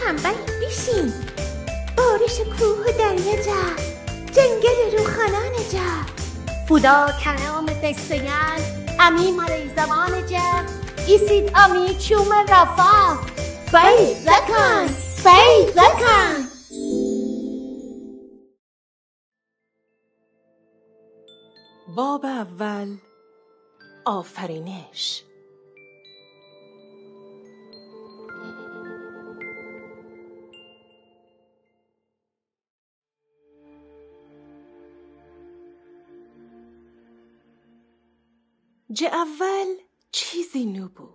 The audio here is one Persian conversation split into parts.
تنبل بشین. بارش کوه و دریا جا، جنگل روخانان جا. خدا کلام دستیان امی مری زمان جا. ایسید امی چوم رفا. فیض کن، فیض کن. باب اول، آفرینش. جه اول چیزی نو بو.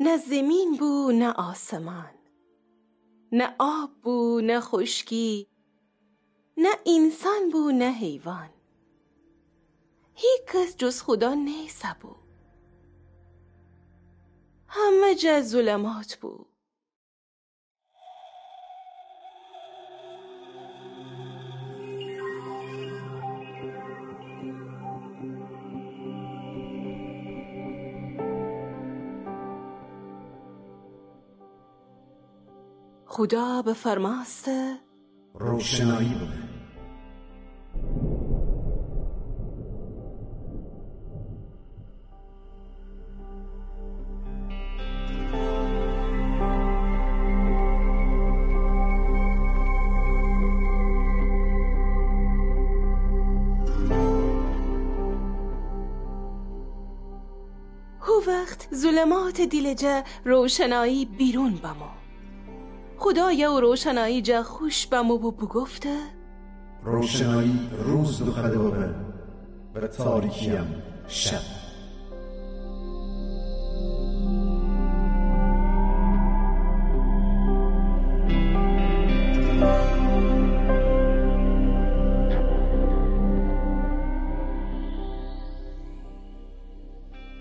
نه زمین بو نه آسمان، نه آب بو نه خشکی، نه انسان بو نه حیوان. هیچ کس جز خدا نیسا بو. همه جا ظلمات بو. خدا به فرماست روشنایی بده. هو وقت ظلمات دیلجه روشنایی بیرون بما. خدایا و روشنایی جا خوش بمو و بگفته روشنایی روز دخده ببر و تاریکیم شب.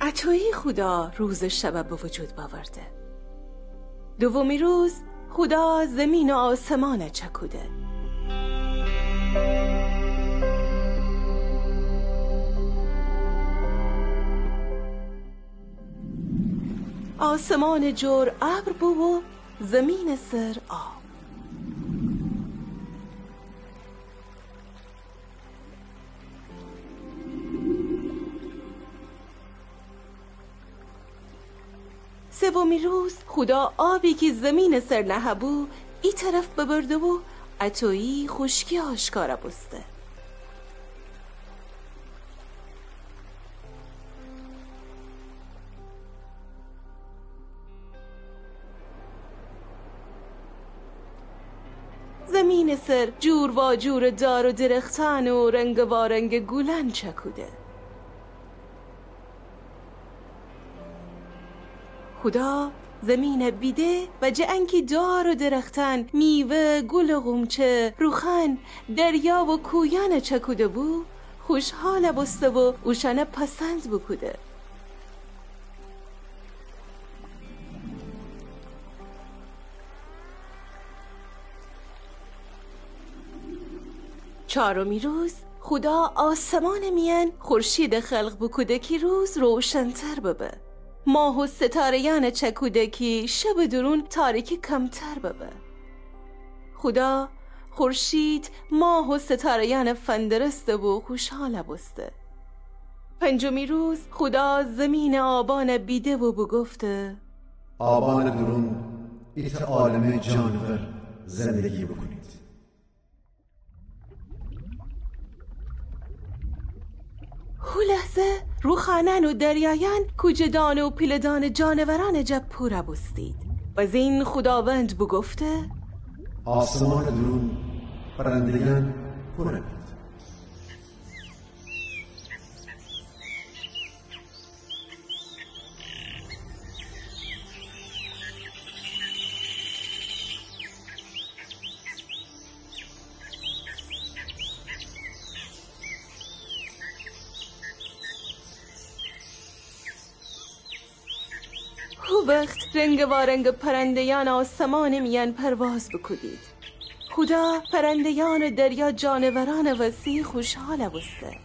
عطایی خدا روز شب به وجود باورده. دومی روز خدا زمین و آسمان چکوده. آسمان جور ابر بو و زمین سر آب. سومی روز خدا آبی که زمین سر نهبو ای طرف ببرده و عطایی خشکی آشکارا بسته. زمین سر جور و جور دار و درختان و رنگ و رنگ گلن چکوده. خدا زمین بیده و جنکی دار و درختان، میوه، گل و غمچه، روخن، دریا و کویان چکوده بو خوشحال بسته و اوشانه پسند بکوده. چهارمی روز خدا آسمان میان خورشید خلق بکوده که روز روشن‌تر ببه. ماه و ستاره‌یان چکوده که شب درون تاریکی کمتر ببه. خدا خورشید، ماه و ستاره‌یان فندرسته و خوشحال بسته. پنجمی روز خدا زمین آبان بیده و بگفته آبان درون ایت عالم جانور زندگی بکنید. هو لحظه روخانن و دریایان کوجدان و پیلدان جانوران جب پورا بستید. و زین خداوند بگفته آسمان درون پرندگان پره بید. هو وقت رنگ و رنگ پرندیان آسمان میان پرواز بکدید. خدا پرندیان دریا جانوران وسیع خوشحال بسته.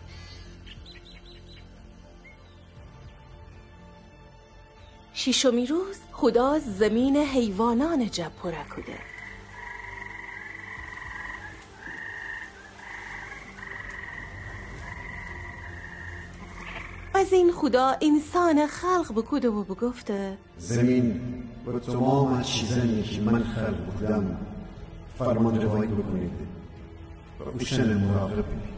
ششمی روز خدا زمین حیوانان جا پره کده. از این خدا انسان خلق بکده و بگفته زمین و تمام چیزانی که من خلق بودم فرمان روایی بکنید و اوشن مراقب بید.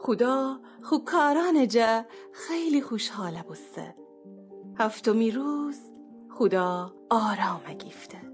خدا خوکاران جا خیلی خوشحاله بسته. هفتمی روز خدا آرام گیفته.